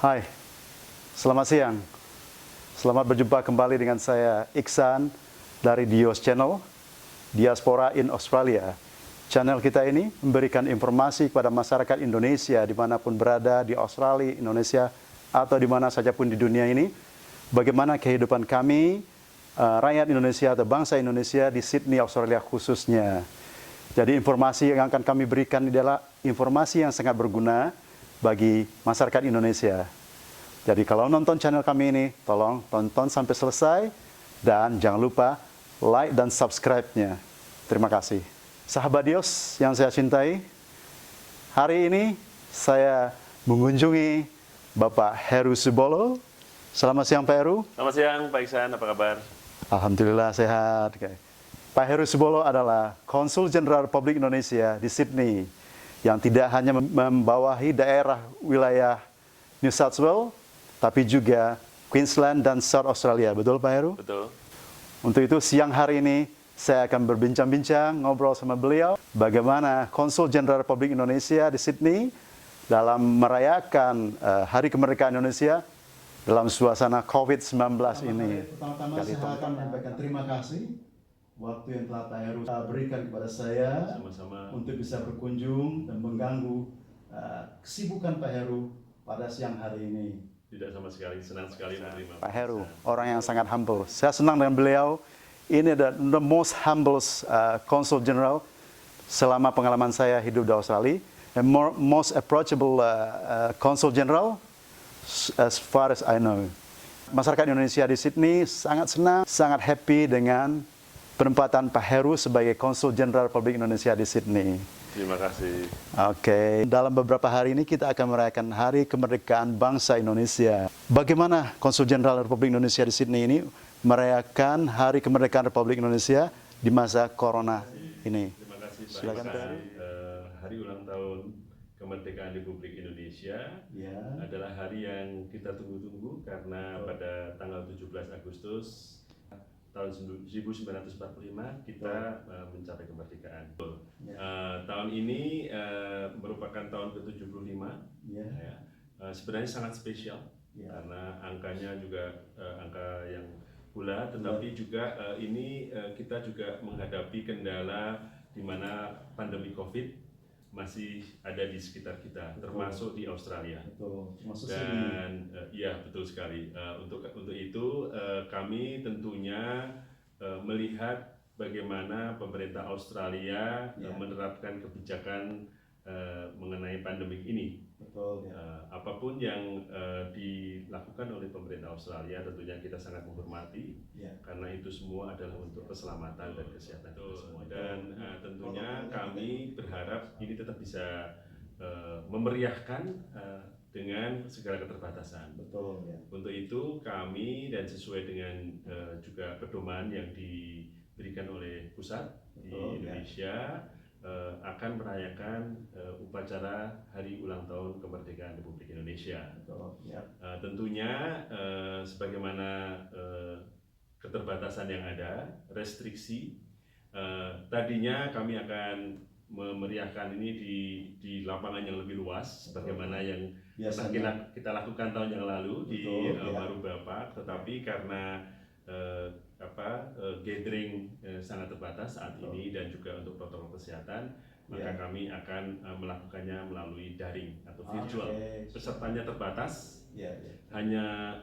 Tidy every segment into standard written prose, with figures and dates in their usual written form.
Hai, selamat siang. Selamat berjumpa kembali dengan saya Iksan dari Dios Channel, Diaspora in Australia. Channel kita ini memberikan informasi kepada masyarakat Indonesia dimanapun berada di Australia, Indonesia, atau di mana saja pun di dunia ini, bagaimana kehidupan kami, rakyat Indonesia atau bangsa Indonesia di Sydney, Australia khususnya. Jadi informasi yang akan kami berikan adalah informasi yang sangat berguna bagi masyarakat Indonesia. Jadi kalau nonton channel kami ini, tolong tonton sampai selesai dan jangan lupa like dan subscribe-nya. Terima kasih. Sahabat Dios yang saya cintai, hari ini saya mengunjungi Bapak Heru Subolo. Selamat siang Pak Heru. Selamat siang Pak Iksan, apa kabar? Alhamdulillah sehat. Pak Heru Subolo adalah Konsul Jenderal Republik Indonesia di Sydney yang tidak hanya membawahi daerah wilayah New South Wales, tapi juga Queensland dan South Australia. Betul Pak Heru? Betul. Untuk itu siang hari ini saya akan berbincang-bincang, ngobrol sama beliau bagaimana Konsul Jenderal Republik Indonesia di Sydney dalam merayakan Hari Kemerdekaan Indonesia dalam suasana COVID-19 ini. Pertama-tama saya akan menyampaikan terima kasih waktu yang telah Pak Heru berikan kepada saya Sama-sama. untuk bisa berkunjung dan mengganggu kesibukan Pak Heru pada siang hari ini. Tidak sama sekali, senang sekali menerima Pak Heru, orang yang sangat humble. Saya senang dengan beliau. Ini the most humble Consul General selama pengalaman saya hidup di Australia. And most approachable Consul General as far as I know. Masyarakat Indonesia di Sydney sangat senang, sangat happy dengan penempatan Pak Heru sebagai Konsul Jenderal Republik Indonesia di Sydney. Terima kasih. Oke, dalam beberapa hari ini kita akan merayakan Hari Kemerdekaan Bangsa Indonesia. Bagaimana Konsul Jenderal Republik Indonesia di Sydney ini merayakan Hari Kemerdekaan Republik Indonesia di masa Corona ini? Terima kasih Pak. Silakan, Pak. Hari ulang tahun Kemerdekaan Republik Indonesia adalah hari yang kita tunggu-tunggu karena pada tanggal 17 Agustus tahun 1945 kita mencapai kemerdekaan. Tahun ini merupakan tahun ke-75. Sebenarnya sangat spesial karena angkanya juga angka yang bulat, tetapi juga ini kita juga menghadapi kendala di mana pandemi COVID masih ada di sekitar kita, termasuk di Australia. Dan ya betul sekali. Untuk itu kami tentunya melihat bagaimana pemerintah Australia menerapkan kebijakan mengenai pandemik ini. Apapun yang dilakukan oleh pemerintah Australia tentunya kita sangat menghormati karena itu semua adalah untuk keselamatan dan kesehatan kita semua. Dan tentunya kami berharap ini tetap bisa memeriahkan dengan segala keterbatasan. Untuk itu kami dan sesuai dengan juga pedoman yang diberikan oleh pusat di Indonesia akan merayakan upacara Hari Ulang Tahun Kemerdekaan Republik Indonesia. Tentunya sebagaimana keterbatasan yang ada, restriksi, tadinya kami akan memeriahkan ini di lapangan yang lebih luas, sebagaimana yang pernah kita lakukan tahun yang lalu di Baru Bapak, tetapi karena gathering sangat terbatas saat ini dan juga untuk protokol kesehatan, maka kami akan melakukannya melalui daring atau virtual. Pesertanya terbatas, hanya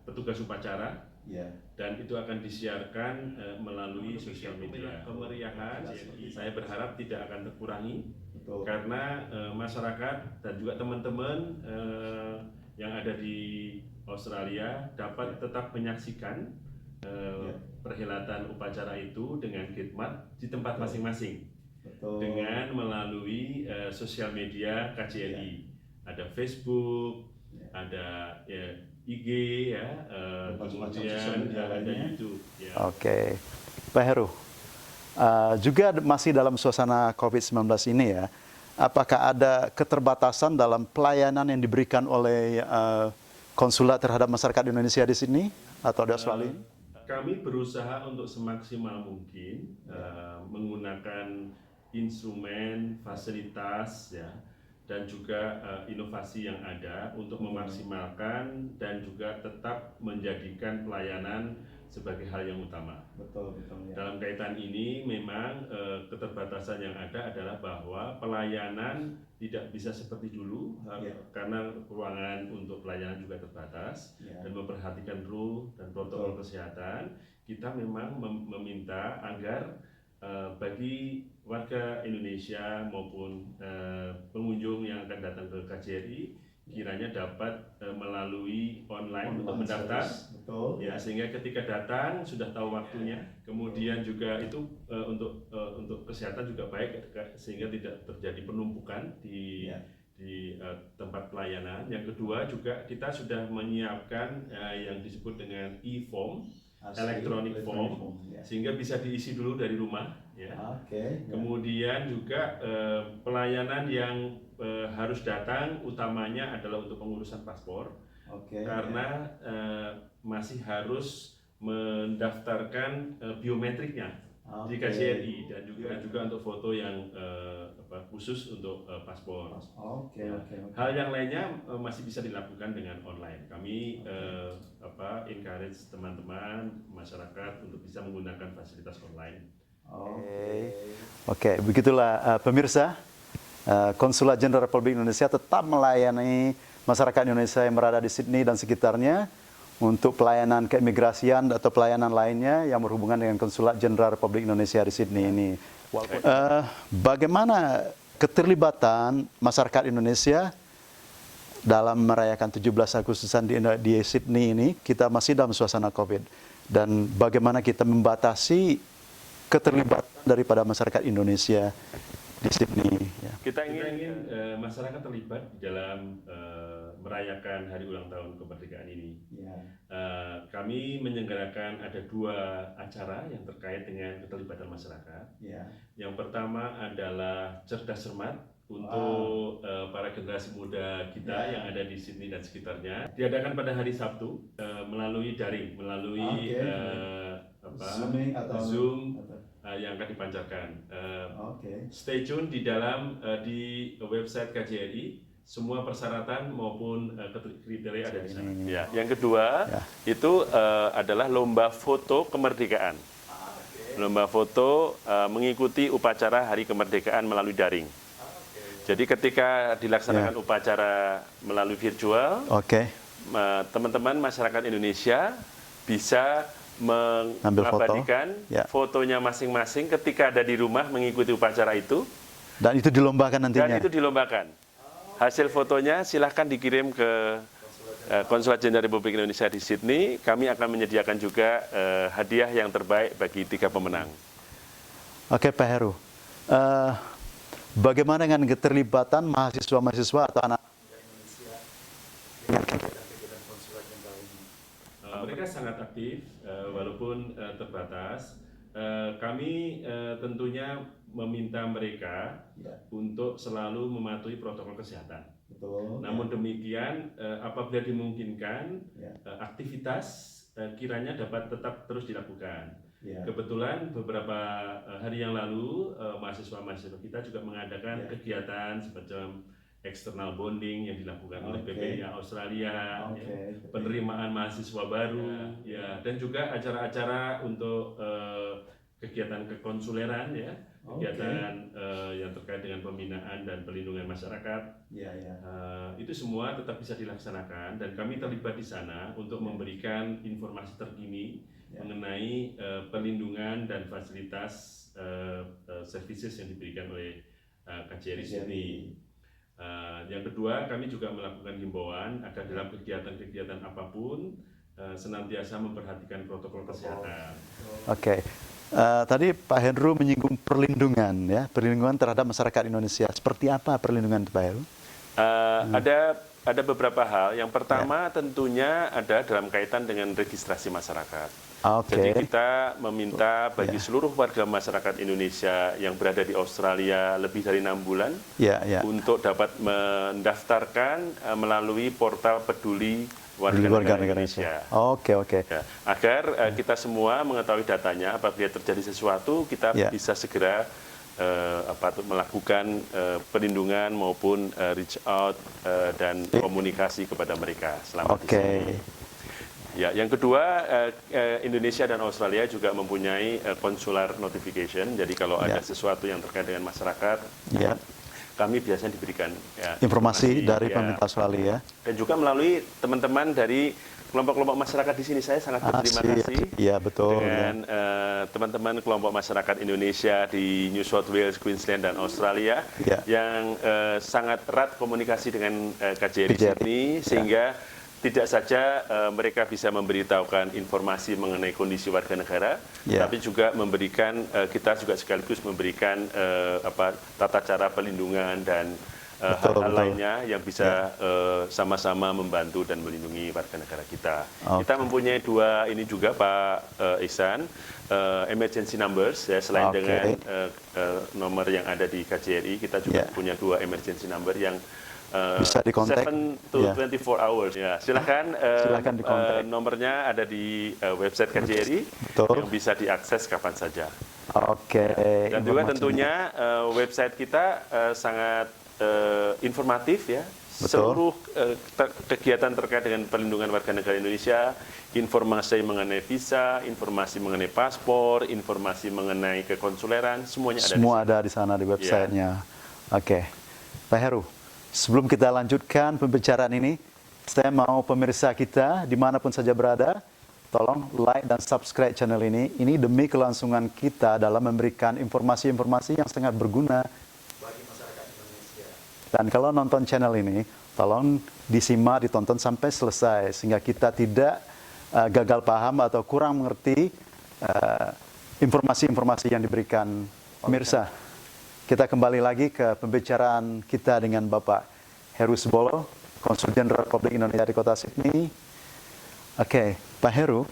petugas upacara, dan itu akan disiarkan melalui sosial media. Kemeriahan saya berharap tidak akan terkurangi karena masyarakat dan juga teman-teman yang ada di Australia dapat tetap menyaksikan perhelatan upacara itu dengan khidmat di tempat masing-masing dengan melalui sosial media KJRI. Ada Facebook, ada IG, kemudian ada YouTube. Oke, Pak Heru, juga masih dalam suasana COVID-19 ini ya, apakah ada keterbatasan dalam pelayanan yang diberikan oleh konsulat terhadap masyarakat Indonesia di sini atau di Australia? Kami berusaha untuk semaksimal mungkin menggunakan instrumen, fasilitas dan juga inovasi yang ada untuk memaksimalkan dan juga tetap menjadikan pelayanan sebagai hal yang utama. Betul, ya. Dalam kaitan ini memang keterbatasan yang ada adalah bahwa pelayanan tidak bisa seperti dulu karena ruangan untuk pelayanan juga terbatas dan memperhatikan rule dan protokol kesehatan. Kita memang meminta agar bagi warga Indonesia maupun pengunjung yang akan datang ke KJRI kiranya dapat melalui online untuk mendaftar, ya, sehingga ketika datang sudah tahu waktunya. Kemudian juga itu untuk kesehatan juga baik, sehingga tidak terjadi penumpukan di tempat pelayanan. Yang kedua juga kita sudah menyiapkan yang disebut dengan e-form, electronic form, sehingga bisa diisi dulu dari rumah. Kemudian juga pelayanan yang harus datang utamanya adalah untuk pengurusan paspor, karena masih harus mendaftarkan biometriknya di KJRI dan juga untuk foto yang khusus untuk paspor. Hal yang lainnya masih bisa dilakukan dengan online. Kami encourage teman-teman masyarakat untuk bisa menggunakan fasilitas online. Oke, begitulah pemirsa. Konsulat Jenderal Republik Indonesia tetap melayani masyarakat Indonesia yang berada di Sydney dan sekitarnya untuk pelayanan keimigrasian atau pelayanan lainnya yang berhubungan dengan Konsulat Jenderal Republik Indonesia di Sydney ini. Bagaimana keterlibatan masyarakat Indonesia dalam merayakan 17 Agustusan di Sydney ini? Kita masih dalam suasana COVID, dan bagaimana kita membatasi keterlibatan daripada masyarakat Indonesia di Sydney. Kita ingin masyarakat terlibat di dalam merayakan hari ulang tahun kemerdekaan ini. Kami menyelenggarakan ada 2 acara yang terkait dengan keterlibatan masyarakat. Yang pertama adalah Cerdas Cermat untuk para generasi muda kita yang ada di Sydney dan sekitarnya. Diadakan pada hari Sabtu melalui daring, melalui Zoom yang akan dipancarkan. Stay tune di dalam di website KJRI. Semua persyaratan maupun kriteria ada di sana. Yang kedua itu adalah lomba foto kemerdekaan. Lomba foto mengikuti upacara Hari Kemerdekaan melalui daring. Jadi ketika dilaksanakan upacara melalui virtual, teman-teman masyarakat Indonesia bisa mengabadikan fotonya masing-masing ketika ada di rumah mengikuti upacara itu. Dan itu dilombakan nantinya? Dan itu dilombakan. Hasil fotonya silahkan dikirim ke Konsulat Jenderal Republik Indonesia di Sydney. Kami akan menyediakan juga hadiah yang terbaik bagi 3 pemenang. Oke, Pak Heru. Bagaimana dengan keterlibatan mahasiswa-mahasiswa atau anak Indonesia dengan kegiatan Konsulat Jenderal ini? Mereka sangat aktif, walaupun terbatas. Kami tentunya meminta mereka untuk selalu mematuhi protokol kesehatan. Namun demikian, apabila dimungkinkan, aktivitas kiranya dapat tetap terus dilakukan. Kebetulan beberapa hari yang lalu mahasiswa-mahasiswa kita juga mengadakan kegiatan semacam external bonding yang dilakukan oleh PPIA Australia, penerimaan mahasiswa baru, dan juga acara-acara untuk kegiatan kekonsuleran, kegiatan yang terkait dengan pembinaan dan pelindungan masyarakat. Itu semua tetap bisa dilaksanakan dan kami terlibat di sana untuk memberikan informasi terkini mengenai pelindungan dan fasilitas services yang diberikan oleh KJRI Sydney. Yang kedua, kami juga melakukan himbauan agar dalam kegiatan-kegiatan apapun senantiasa memperhatikan protokol kesehatan. Tadi Pak Hendro menyinggung perlindungan, perlindungan terhadap masyarakat Indonesia. Seperti apa perlindungan Pak Hendro? Ada beberapa hal. Yang pertama tentunya ada dalam kaitan dengan registrasi masyarakat. Jadi kita meminta bagi seluruh warga masyarakat Indonesia yang berada di Australia lebih dari 6 bulan untuk dapat mendaftarkan melalui portal peduli warga negara Indonesia. Agar kita semua mengetahui datanya, apabila terjadi sesuatu kita bisa segera melakukan perlindungan maupun reach out dan komunikasi kepada mereka selama di sini. Ya, yang kedua, Indonesia dan Australia juga mempunyai consular notification. Jadi kalau ada sesuatu yang terkait dengan masyarakat, kami biasanya diberikan informasi dari pemerintah Australia. Dan juga melalui teman-teman dari kelompok-kelompok masyarakat di sini, saya sangat berterima kasih dengan teman-teman kelompok masyarakat Indonesia di New South Wales, Queensland, dan Australia yang sangat erat komunikasi dengan KJRI Sydney, sehingga tidak saja mereka bisa memberitahukan informasi mengenai kondisi warga negara, tapi juga memberikan, kita juga sekaligus memberikan tata cara pelindungan dan hal-hal lainnya yang bisa sama-sama membantu dan melindungi warga negara kita. Kita mempunyai dua ini juga Pak Ihsan, emergency numbers ya, selain dengan nomor yang ada di KJRI, kita juga punya dua emergency number yang bisa dikontak 7 to 24 hours ya. Silakan dikontak. Nomornya ada di website KJRI yang bisa diakses kapan saja. Dan juga tentunya website kita sangat informatif ya. Seluruh kegiatan terkait dengan perlindungan warga negara Indonesia, informasi mengenai visa, informasi mengenai paspor, informasi mengenai kekonsuleran, semuanya ada. Semua ada di sana di websitenya. Pak Heru, sebelum kita lanjutkan pembicaraan ini, saya mau pemirsa kita dimanapun saja berada, tolong like dan subscribe channel ini. Ini demi kelangsungan kita dalam memberikan informasi-informasi yang sangat berguna bagi masyarakat Indonesia. Dan kalau nonton channel ini, tolong disimak, ditonton sampai selesai, sehingga kita tidak gagal paham atau kurang mengerti informasi-informasi yang diberikan pemirsa. Kita kembali lagi ke pembicaraan kita dengan Bapak Heru Subolo, Konsul Jenderal Republik Indonesia di Kota Sydney. Pak Heru,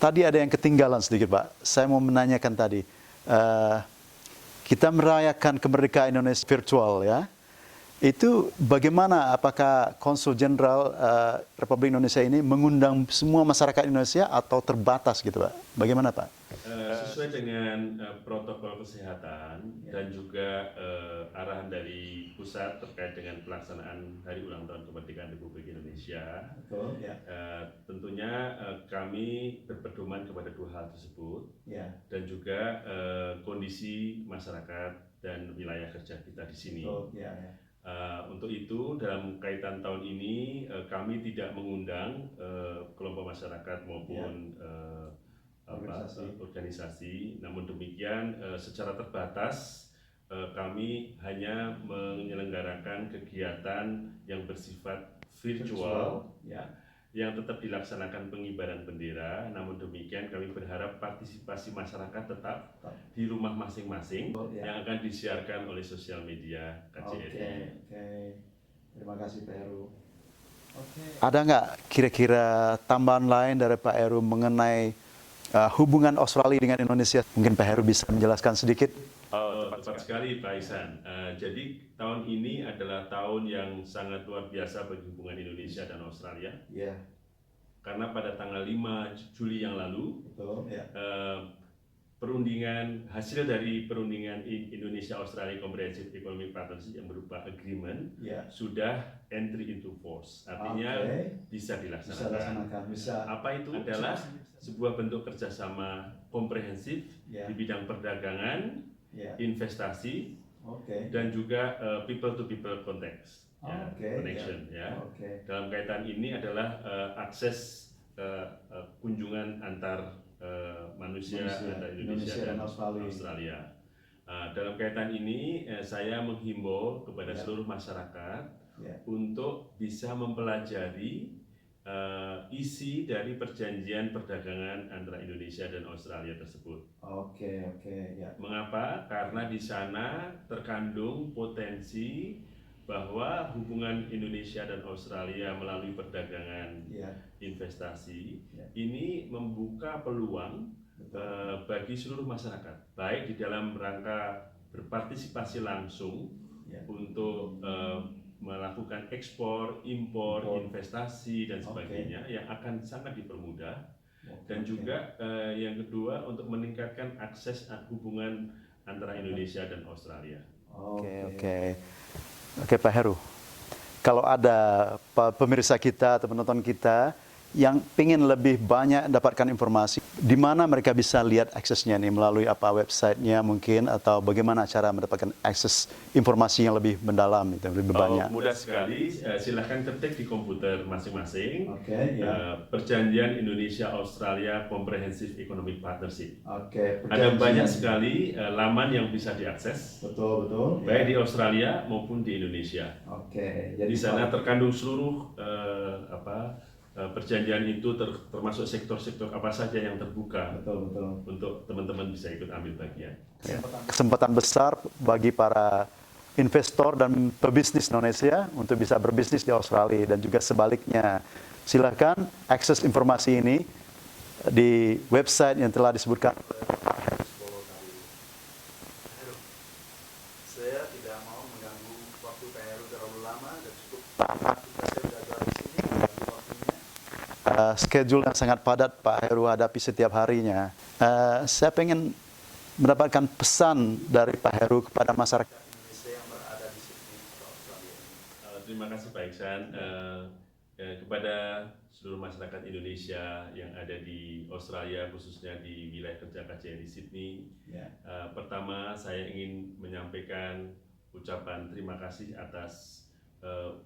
tadi ada yang ketinggalan sedikit, Pak. Saya mau menanyakan tadi, kita merayakan kemerdekaan Indonesia virtual ya. Itu bagaimana, apakah Konsul Jenderal Republik Indonesia ini mengundang semua masyarakat Indonesia atau terbatas gitu, Pak? Bagaimana, Pak? Sesuai dengan protokol kesehatan dan juga arahan dari pusat terkait dengan pelaksanaan Hari Ulang Tahun Kemerdekaan Republik Indonesia, tentunya kami berpedoman kepada dua hal tersebut, dan juga kondisi masyarakat dan wilayah kerja kita di sini. Untuk itu, dalam kaitan tahun ini kami tidak mengundang kelompok masyarakat maupun organisasi. Namun demikian, secara terbatas kami hanya menyelenggarakan kegiatan yang bersifat virtual yang tetap dilaksanakan pengibaran bendera. Namun demikian, kami berharap partisipasi masyarakat tetap di rumah masing-masing yang akan disiarkan oleh sosial media KJRI. Terima kasih Pak Heru. Ada nggak kira-kira tambahan lain dari Pak Heru mengenai hubungan Australia dengan Indonesia? Mungkin Pak Heru bisa menjelaskan sedikit. Tepat sekali Pak Ihsan. Jadi tahun ini adalah tahun yang sangat luar biasa bagi hubungan Indonesia dan Australia. Karena pada tanggal 5 Juli yang lalu, hasil dari perundingan Indonesia Australia Comprehensive Economic Partnership yang berupa agreement sudah entry into force. Artinya bisa dilaksanakan. Apa itu? Adalah sebuah bentuk kerjasama komprehensif di bidang perdagangan, investasi, dan juga people to people context, connection. Dalam kaitan ini adalah akses kunjungan antar manusia antara Indonesia dan Australia. Dalam kaitan ini saya menghimbau kepada seluruh masyarakat untuk bisa mempelajari isi dari perjanjian perdagangan antara Indonesia dan Australia tersebut. Mengapa? Karena di sana terkandung potensi bahwa hubungan Indonesia dan Australia melalui perdagangan, investasi, ini membuka peluang bagi seluruh masyarakat, baik di dalam rangka berpartisipasi langsung untuk melakukan ekspor, impor, investasi dan sebagainya yang akan sangat dipermudah, dan juga yang kedua untuk meningkatkan akses hubungan antara Indonesia dan Australia. Oke, Pak Heru. Kalau ada pemirsa kita atau penonton kita yang ingin lebih banyak dapatkan informasi, di mana mereka bisa lihat aksesnya nih, melalui apa websitenya mungkin, atau bagaimana cara mendapatkan akses informasi yang lebih mendalam, itu lebih banyak? Mudah sekali, silahkan ketik di komputer masing-masing. Oke, Perjanjian Indonesia-Australia Comprehensive Economic Partnership. Oke. Ada banyak sekali laman yang bisa diakses, Betul. baik di Australia maupun di Indonesia. Oke. Di sana terkandung seluruh perjanjian itu, termasuk sektor-sektor apa saja yang terbuka. Betul. Untuk teman-teman bisa ikut ambil bagian. Kesempatan besar bagi para investor dan pebisnis Indonesia untuk bisa berbisnis di Australia dan juga sebaliknya. Silakan akses informasi ini di website yang telah disebutkan. Saya tidak mau mengganggu waktu Pak Heru terlalu lama dan cukup lama kita saya sudah di sini mengganggu waktunya. Schedule yang sangat padat Pak Heru hadapi setiap harinya. Saya pengen mendapatkan pesan dari Pak Heru kepada masyarakat Indonesia yang berada di Sydney atau Australia. Terima kasih Pak Iksan. Kepada seluruh masyarakat Indonesia yang ada di Australia, khususnya di wilayah kerja KJRI Sydney. Pertama, saya ingin menyampaikan ucapan terima kasih atas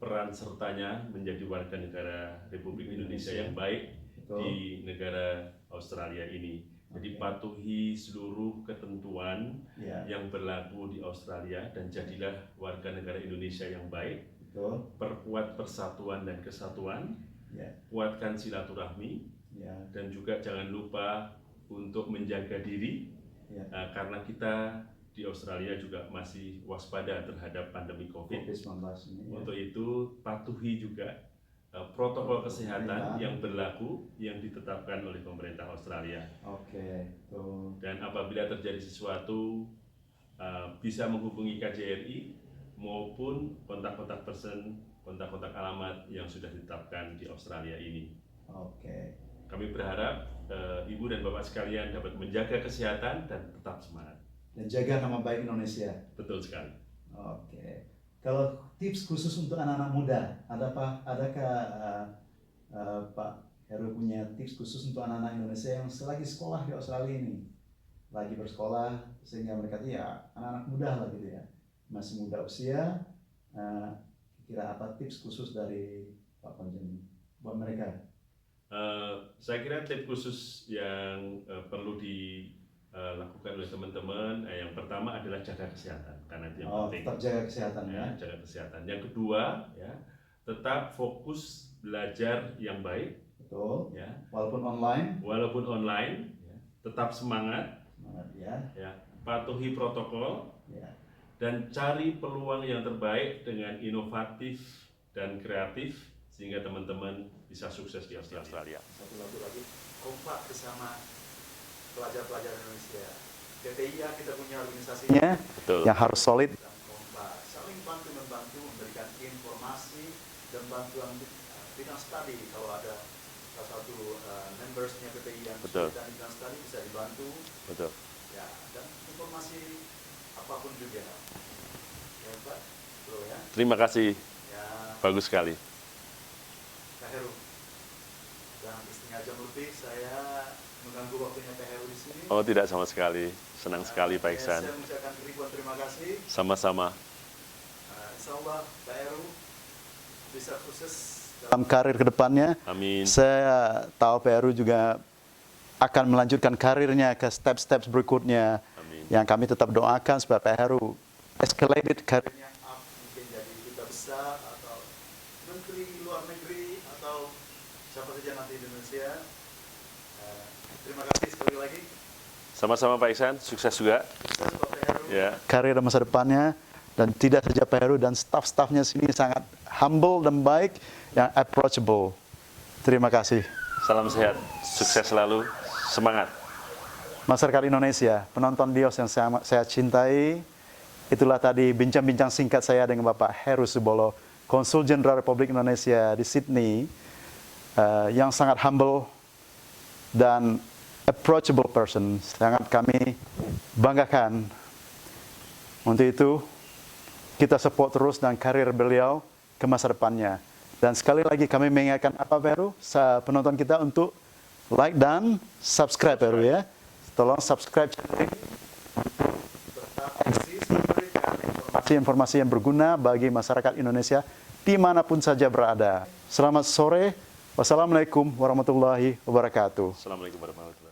peran sertanya menjadi warga negara Republik Indonesia yang baik di negara Australia ini. Jadi patuhi seluruh ketentuan yang berlaku di Australia dan jadilah warga negara Indonesia yang baik. Perkuat persatuan dan kesatuan, kuatkan silaturahmi, dan juga jangan lupa untuk menjaga diri, karena kita di Australia juga masih waspada terhadap pandemi COVID-19. Untuk itu patuhi juga protokol kesehatan yang berlaku yang ditetapkan oleh pemerintah Australia. Dan apabila terjadi sesuatu, bisa menghubungi KJRI maupun kontak-kontak person, kontak-kontak alamat yang sudah ditetapkan di Australia ini. Kami berharap Ibu dan Bapak sekalian dapat menjaga kesehatan dan tetap semangat. dan jaga nama baik Indonesia. Betul sekali. Kalau tips khusus untuk anak-anak muda, adakah Pak Heru punya tips khusus untuk anak-anak Indonesia yang selagi sekolah di Australia ini, lagi bersekolah, sehingga mereka anak-anak muda lah gitu ya, masih muda usia, kira apa tips khusus dari Pak Konjen buat mereka? Saya kira tips khusus yang perlu dilakukan oleh teman-teman, yang pertama adalah jaga kesehatan, karena itu yang penting. Tetap jaga kesehatan ya. Jaga kesehatan. Yang kedua, tetap fokus belajar yang baik. Betul. Walaupun online. Tetap semangat. Patuhi protokol. Dan cari peluang yang terbaik dengan inovatif dan kreatif sehingga teman-teman bisa sukses di Australia. Satu lagi, kompak bersama pelajar-pelajar Indonesia. PPIA kita punya organisasinya yang harus solid. Dan kompak, saling bantu-membantu, memberikan informasi dan bantuan bidang studi. Kalau ada salah satu membersnya PPI yang kesulitan di bidang studi bisa dibantu. Dan informasi apapun juga. Ya Pak, Terima kasih. Bagus sekali. Pak Heru, dan setengah jam lebih saya mengganggu waktunya Pak Heru di sini. Oh, tidak sama sekali. Senang sekali Pak Iksan. Saya mengucapkan ribuan terima kasih. Sama-sama. Insya Allah Pak Heru bisa sukses dalam karir ke depannya. Amin. Saya tahu Pak Heru juga akan melanjutkan karirnya ke step-step berikutnya. Amin. Yang kami tetap doakan supaya Pak Heru escalated karirnya. Mungkin jadi duta besar atau menteri luar negeri atau siapa saja nanti di Indonesia. Terima kasih sekali lagi. Sama-sama Pak Iksan, sukses juga. Sukses Pak Heru. Karir dan masa depannya, dan tidak saja Pak Heru dan staf-stafnya sini sangat humble dan baik, yang approachable. Terima kasih. Salam sehat, sukses selalu, semangat. Masyarakat Indonesia, penonton Dios yang saya cintai, itulah tadi bincang-bincang singkat saya dengan Bapak Heru Subolo, Konsul Jenderal Republik Indonesia di Sydney, yang sangat humble dan approachable person. Sangat kami banggakan Untuk itu, kita support terus dan karir beliau ke masa depannya. Dan sekali lagi kami mengingatkan apa Peru, penonton kita untuk like dan subscribe Peru ya. Tolong subscribe channel ini. Tetap eksis memberikan Informasi yang berguna bagi masyarakat Indonesia dimanapun saja berada. Selamat sore. Wassalamualaikum warahmatullahi wabarakatuh. Assalamualaikum warahmatullahi wabarakatuh.